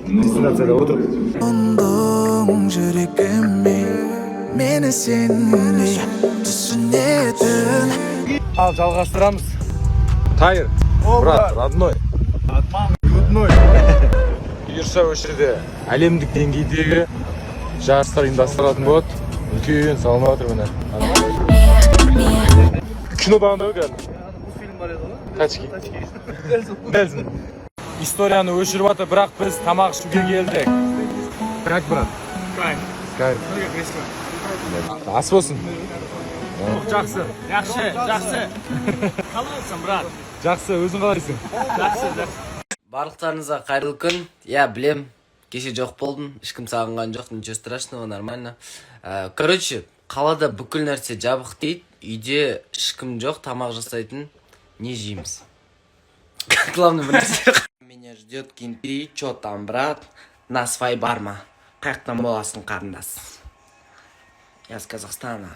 Дестинацияда отырып. Мені сенбей түсінетін. Ал жалғастырамыз. Тайыр, брат, родной. Родной. Бұйырса осы жерде әлемдік деңгейдегі жарыстар ұйымдастырылатын болады. Үлкен салынып жатыр міне. Кинодан да өген. Bu film var ya da. Тачки. Дәлсін. Историяны өшіріп жатыр, бірақ біз тамақ ішуге келдік. Как, брат? Кайф. Ас болсын. Жақсы. Жақсы. Қалайсың, брат? Жақсы, өзің қалайсың? Жақсы. Барлықтарыңызға қайырлы күн. Я білем, кеше жоқ болдым, ешкім сағынған жоқ, ничего страшного, нормально. Короче, қалада бүкіл нәрсе жабық дейді, үйде ешкім жоқ, тамақ жасайтын, не жейміз? Главное бір нәрсе. Меня ждет кемпiri, чё там, брат? На свай барма. Қаяқтан боласың, қарындас? Я с Казахстана.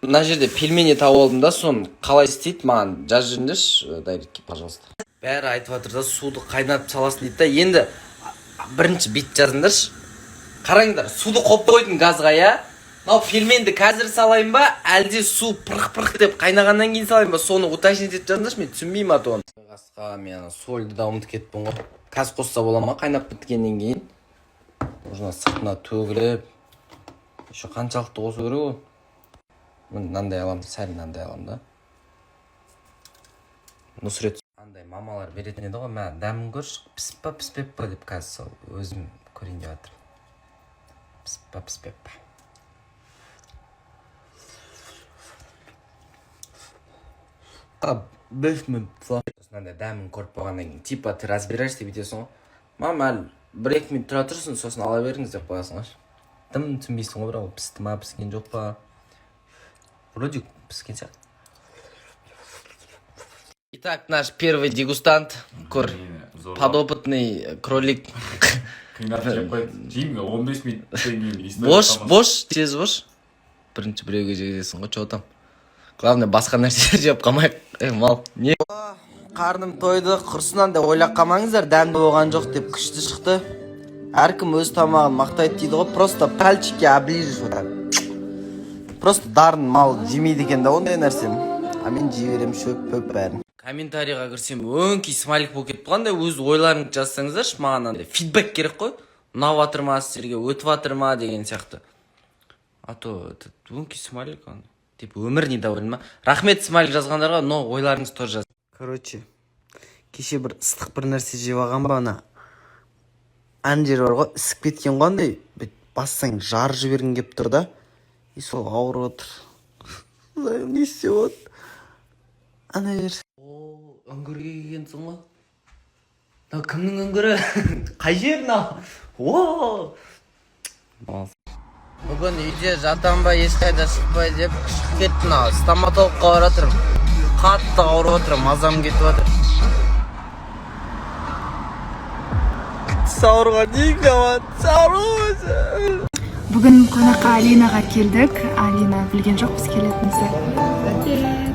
Мына жерде пельмени тауып алдым да, соны қалай істейді, маған жазып жіберіңдерші, дайректке, пожалуйста. Бәрі айтып жатыр да, суды қайнатып саласың дейді да, енді бірінші бет жазыңдаршы. Қараңдар, суды қойып қойдың газға, я? Мынау пельменді қазір салайын ба, әлде су пырқ-пырқ деп қайнағаннан кейін салайын ба, соны уточнить етіп жазыңдаршы, мен түсінбеймін аты оны. Қасқа, мен сольді да ұмытып кетіппін ғой. Қазір қосса бола ма, қайнап біткеннен кейін? Нужно сыртына төгіліп, еще қаншалықты қосу керек ғой. Мынандай аламын, сәл мынандай аламын да. Нұсрет андай мамалар беретін еді ғой, мә дәмін көрші, пісіп па, піспеп па деп қазір сол өзім көрейін деп жатырмын. Пісіп па, піспеп па. Білмеймін. Мынандай дәмін көріп болғаннан кейін, типа ты разбираешься деп етесің ғой. Мам, әлі 1-2 минут тұра тұрсын, сосын ала беріңіз деп қоясың ғой. Дым түсінбейсің ғой, бірақ пісті ма, піскен жоқ па. Вроде піскен сияқты. Итак, наш первый дегустант, подопытный кролик. Жеймін, 15 минуттен кейін. Бош, тез бош. Бірінші біреуге жегесің ғой, чо там. Главное, басқа нәрселер жеп қамайық. Мал, не? Қарным тойды, құрсынан да ойлап қамаңыздар, дәмді болған жоқ деп күшті шықты. Әркім өз тамағын мақтайды дейді ғой, просто пальчики оближешь вот так. Просто дарын мал жемейді екен да ондай нәрсе. А мен жей берем шөп пөп бәрін. Комментарийға кірсем өңкей смайлик болып кетіп қандай, өз ойларыңды жазсаңыздаршы, маған андай фидбэк керек қой. Ұнап жатыр ма, сіздерге өтіп жатыр ма деген сияқты. А то өңкей смайлик андай. Типа өмір недоволен ма? Рахмет смайлик жазғандарға, но ойларыңыз тоже жаз. Короче, кеше бір ыстық бір нәрсе жеп алған ба, ана ан жер бар ғой, ісіп кеткен қандай, бассаң жар жібергің кеп тұр да. И сол ауырып отыр. Не істеп отыр? Ана жер. О, үңгірге келгенсің ғой. Мынау кімнің үңгірі? Қай жер мынау? О! Бүгін үйде жатам ба, ешқайда шықпай деп шығып кетті мынау. Стоматологқа барып жатырмын. Қатты ауырып отырмын, мазам кетіп жатыр. Сауырға дейік аман, сауырға. Бүгін қонаққа Алинаға келдік. Алина білген жоқ біз келетінімізді.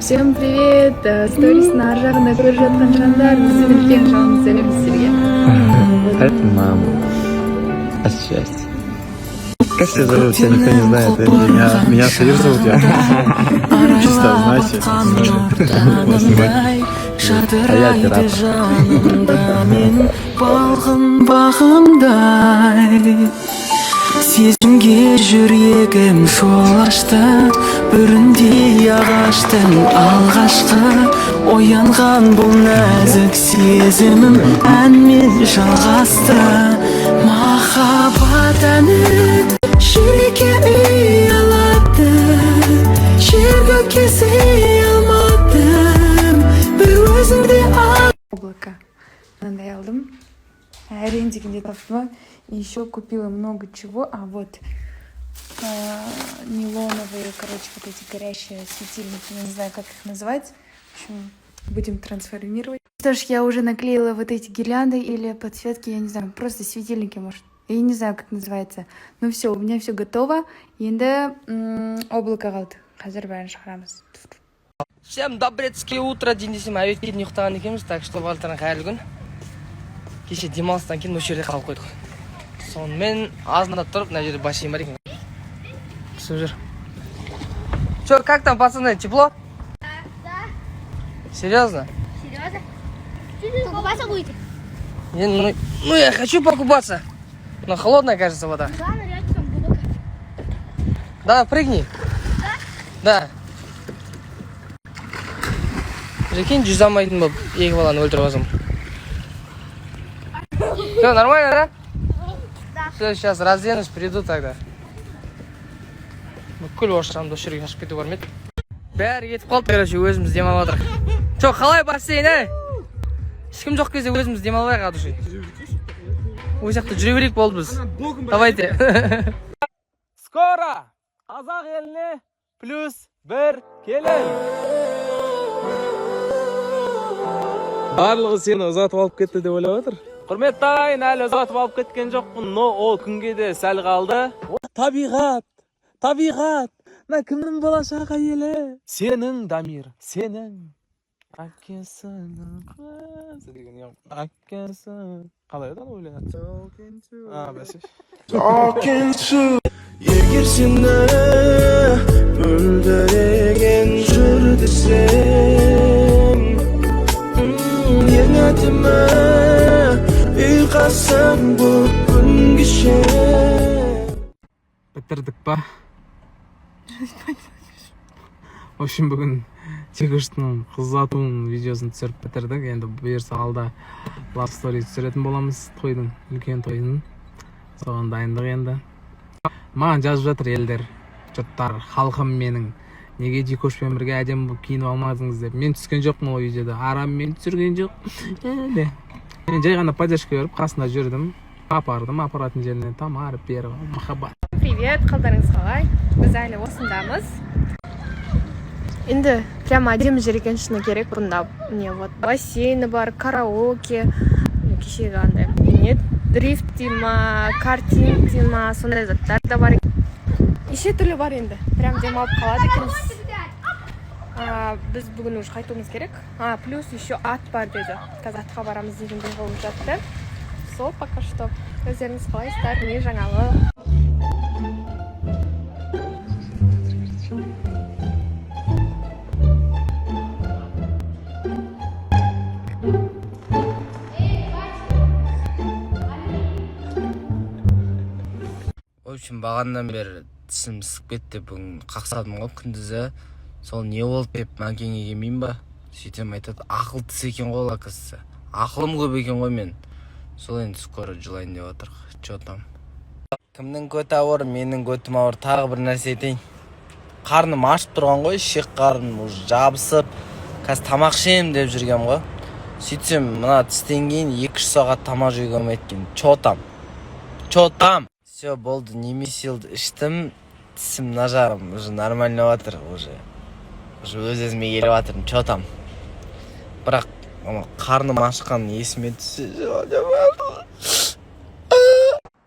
Всем привет! Сторисін ар жағында көріп жатқан жандар, біздің үлкен жалынды сәлем сіздерге. Это мама. От счастья. Как тебя зовут? Тебя никто не знает. Меня Саир зовут, я. Чисто, знаете. А я оператор. Сезімге жүрегім жол ашты, бүріндей ағаштың алғашқы оянған бұл нәзік сезімім әнмен жалғасты. Махаббат әні жүрекке үй алады, жер көкке сый алмадым, бір өзіңде Облако. Мынандай алдым. Әрең дегенде таптым. И еще купила много чего. А вот нейлоновые, короче, вот эти горящие светильники. Я не знаю, как их называть. В общем, будем трансформировать. Что ж, я уже наклеила вот эти гирлянды или подсветки, я не знаю, просто светильники, может. Я не знаю, как называется. Ну все, у меня все готово. Енді облако қалды. Қазір бәрін шығарамыз. Всем добрецкое утро, дейін десем, әуетпен ұйықтаған екенбіз, так что балтырын қайырлы күн. Кеше демалыстан кейін осы жерде қалып қойдық. Сонымен азында тұрып, мына жерде бассейн бар екен. Түсіп жүр. Чё, как там, пацаны, тепло? Да. Серьезно? Серьезно? Покупаться будете? Ну я хочу покупаться. Но холодная, кажется, вода. Да, но реально там глубоко. Да, прыгни. Да? Да. Прикинь, жүз алмайтын болып, екі баланы өлтіріп алсам. Все, нормально, да? Да. Все, сейчас разденусь, приду тогда. Бүкіл орысшамды осы жерге ашып кету бармайды. Бәрі кетіп қалды, короче, өзіміз демалып жатырық. Чо, қалай бассейн, ешкім жоқ кезде өзіміз демалып жатырық, души. Ол жақта жүре берейік болды біз. Давайте. Скоро қазақ еліне +1 келер. Барлығы сені ұзатып алып кетті деп ойлап отыр. Құрметті ағайын, әлі ұзатып алып кеткен жоқпын, но ол күнге де сәл қалды. Табиғат. Мына кімнің болашақ әйелі? Сенің, Дамир, сенің. Әкесінің қызы деген әкесі. Қалай одан ойланады? Бәсе. Егер сені бүлдіреген жүр десем, ең әдемі ұйқасың бұл күн кеше. Бітірдік па? В общем, бүгін Чекуштың қыз ұзатуының видеосын түсіріп бітірдік. Енді бұйырса алда лав стори түсіретін боламыз, тойдың, үлкен тойдың. Соған дайындық енді. Маған жазып жатыр елдер, жұрттар, халқым менің. Неге Чекушпен бірге әдемі болып киініп алмадыңыз деп. Мен түскен жоқпын ол видеода. Арам мен түсірген жоқ. Мен жай ғана поддержка беріп, қасында жүрдім. Апардым, апаратын жеріне тамарып беріп, махаббат. Привет, қалдарыңыз қалай? Біз әлі осындамыз. Енді прямо әдемі жер екен, шыны керек. Бұрында не вот бассейні бар, караоке, кешегі андай не дрифт дейма, картинг дейма, сондай заттар да бар. Неше түрлі бар енді. Прям демалып қалады екенбіз. Біз бүгін уже қайтуымыз керек. Плюс еще ат бар деді. Қазір атқа барамыз дегендей болып жатты. Сол пока что. Өздеріңіз қалайсыздар, не жаңалық? В общем, бағандан бері тісім сып кетті, бүгін қақсадым ғой күндізі. Сол не болды деп мәңкеңе келмеймін ба? Сөйтем айтады, ақыл тіс екен ғой лакасы. Ақылым көп екен ғой мен. Сол енді скоро жылайын деп отырық. Чо там? Кімнің көті ауыр, менің көтім ауыр. Тағы бір нәрсе айтайын. Қарным ашып тұрған ғой, шек қарным уже жабысып. Қазір тамақ ішемін деп жүргем ғой. Сөйтсем, мына тістен кейін 2-3 сағат тамақ жеуге болмайды екен. Чо там? Все, болды, немесилді іштім, тісім нажарым, уже нормально ватыр, уже өз-өзіме келіп ватырмын, чо там? Бірақ қарным ашқан есіме түсі.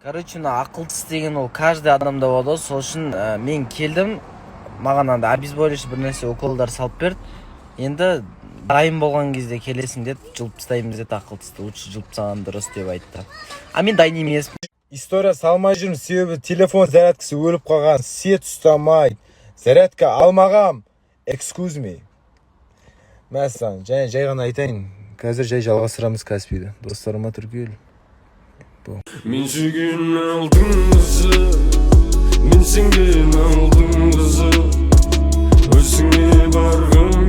Короче, ақыл тіс деген ол каждый адамда болады, сол үшін мен келдім, маған анда обезболивающий бір нәрсе уколдар салып берді. Енді дайын болған кезде келесің деді, жұлып тастаймыз деді ақыл тісті, лучше жұлып тастаған дұрыс деп айтты. Мен дайын емеспін. История салмай жүрмін, себебі телефон зарядкасы өліп қалған, сет ұстамай, зарядка алмағам, excuse me. Мәсілан, жай ғана айтайын, қазір жай жалғастырамыз Каспийді, достарыма түркел. Мен сүйген алдың қызы, мен сенген алдың қызы, өзіңе барғым